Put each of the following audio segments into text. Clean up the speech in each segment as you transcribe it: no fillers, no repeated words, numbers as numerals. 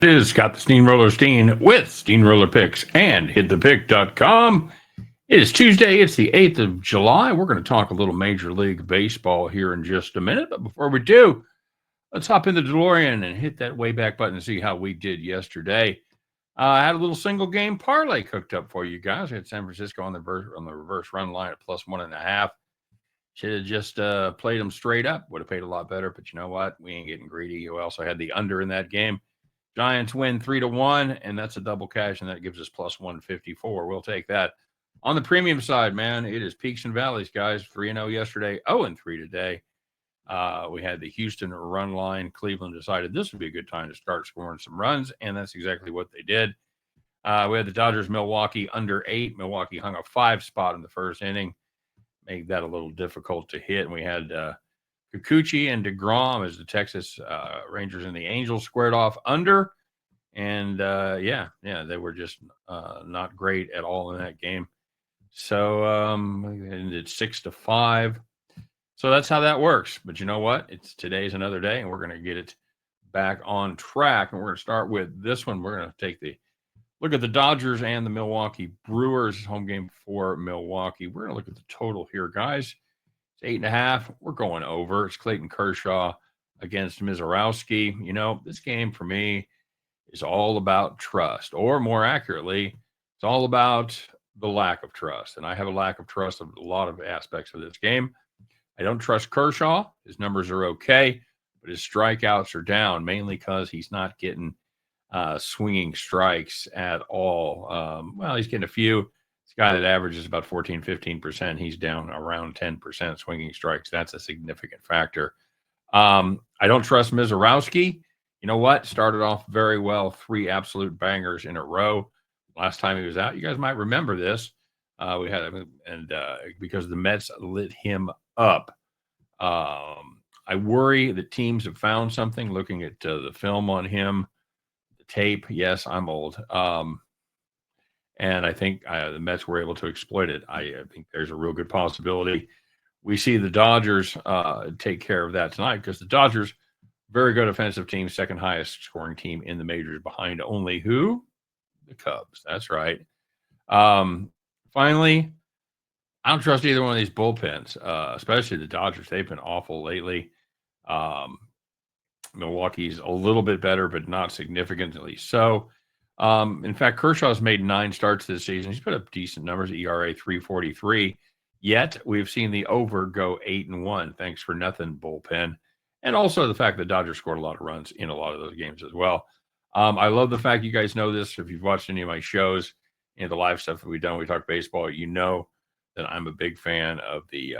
It is Scott the Steamroller Steen with Steamroller Picks and HitThePick.com. It is Tuesday. It's the 8th of July. We're going to talk a little Major League Baseball here in just a minute. But before we do, let's hop in the DeLorean and hit that way back button and see how we did yesterday. I had a little single game parlay cooked up for you guys. I had San Francisco on the reverse run line at plus 1.5. Should have just played them straight up. Would have paid a lot better. But you know what? We ain't getting greedy. We also had the under in that game. Giants win 3-1, and that's a double cash, and that gives us plus 154. We'll take that. On the premium side, man, it is peaks and valleys, guys. 3-0 yesterday, 0-3 today. We had the Houston run line. Cleveland decided this would be a good time to start scoring some runs, and that's exactly what they did. We had the Dodgers, Milwaukee under 8. Milwaukee hung a 5 spot in the first inning, made that a little difficult to hit. And we had Kikuchi and DeGrom as the Texas Rangers and the Angels squared off under. And, they were just not great at all in that game. So ended 6-5. So that's how that works. But you know what? Today's another day, and we're going to get it back on track. And we're going to start with this one. We're going to take the look at the Dodgers and the Milwaukee Brewers, home game for Milwaukee. We're going to look at the total here, guys. 8.5. We're going over. It's Clayton Kershaw against Mizorowski. You know, this game for me is all about trust, or more accurately, it's all about the lack of trust. And I have a lack of trust of a lot of aspects of this game. I don't trust Kershaw. His numbers are okay, but his strikeouts are down, mainly because he's not getting swinging strikes at all. He's getting a few. This guy that averages about 14, 15%, he's down around 10% swinging strikes. That's a significant factor. I don't trust Mizorowski. You know what? Started off very well, 3 absolute bangers in a row. Last time he was out, you guys might remember this. Because the Mets lit him up. I worry that teams have found something looking at the film on him, the tape. Yes, I'm old. And I think the Mets were able to exploit it. I think there's a real good possibility we see the Dodgers take care of that tonight, because the Dodgers, very good offensive team, second highest scoring team in the majors behind only who? The Cubs. That's right. Finally, I don't trust either one of these bullpens, especially the Dodgers. They've been awful lately. Milwaukee's a little bit better, but not significantly so. In fact, Kershaw's made 9 starts this season. He's put up decent numbers, ERA 3.43. Yet we've seen the over go 8-1. Thanks for nothing, bullpen. And also the fact that Dodgers scored a lot of runs in a lot of those games as well. I love the fact you guys know this. If you've watched any of my shows and the live stuff that we've done, we talk baseball, you know that I'm a big fan of the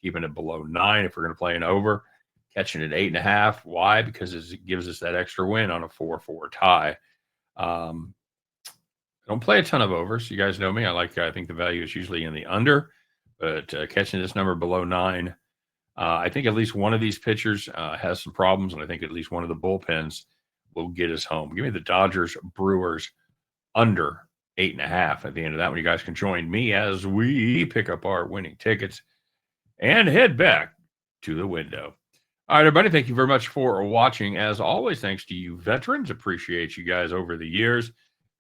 keeping it below 9 if we're going to play an over, catching it 8.5. Why? Because it gives us that extra win on a 4-4 tie. I don't play a ton of overs. You guys know me. I think the value is usually in the under, but catching this number below 9, I think at least one of these pitchers has some problems, and I think at least one of the bullpens will get us home. Give me the Dodgers Brewers under 8.5 at the end of that one. You guys can join me as we pick up our winning tickets and head back to the window. All right, everybody, thank you very much for watching. As always, thanks to you veterans. Appreciate you guys over the years.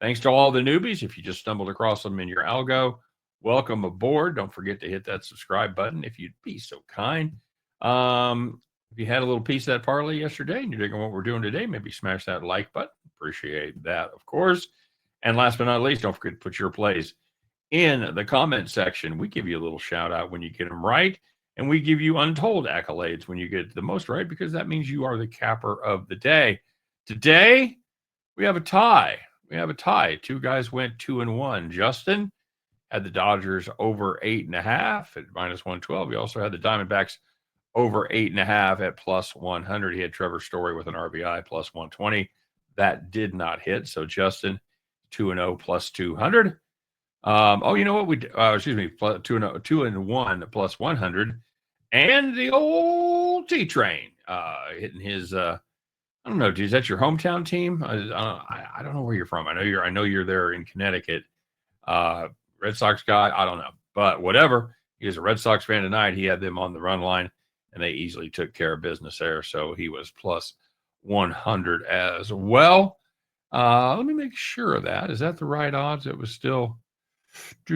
Thanks to all the newbies. If you just stumbled across them in your algo, welcome aboard. Don't forget to hit that subscribe button if you'd be so kind. If you had a little piece of that parlay yesterday and you're digging what we're doing today, maybe smash that like button. Appreciate that, of course. And last but not least, don't forget to put your plays in the comment section. We give you a little shout out when you get them right, and we give you untold accolades when you get the most right, because that means you are the capper of the day. Today, we have a tie. 2 guys went 2-1. Justin had the Dodgers over 8.5 at -112. We also had the Diamondbacks over 8.5 at +100. He had Trevor Story with an RBI +120. That did not hit. So Justin, 2-0 +200. You know what? 2-1 +100. And the old T-Train hitting his, I don't know, dude, is that your hometown team? I don't know where you're from. I know you're there in Connecticut. Red Sox guy, I don't know. But whatever. He was a Red Sox fan tonight. He had them on the run line, and they easily took care of business there. So he was +100 as well. Let me make sure of that. Is that the right odds? It was still yeah,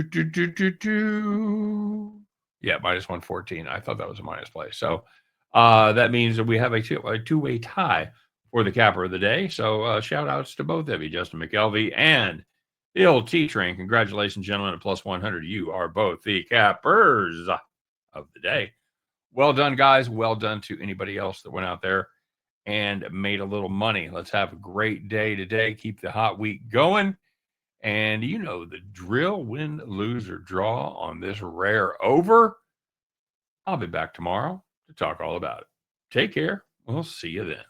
minus 114. I thought that was a minus play. So that means that we have a two-way tie for the capper of the day. So shout outs to both of you, Justin McKelvey and the old T Train. Congratulations, gentlemen, at plus 100. You are both the cappers of the day. Well done, guys. Well done to anybody else that went out there and made a little money. Let's have a great day today. Keep the hot week going. And you know the drill, win, lose, or draw on this rare over. I'll be back tomorrow to talk all about it. Take care. We'll see you then.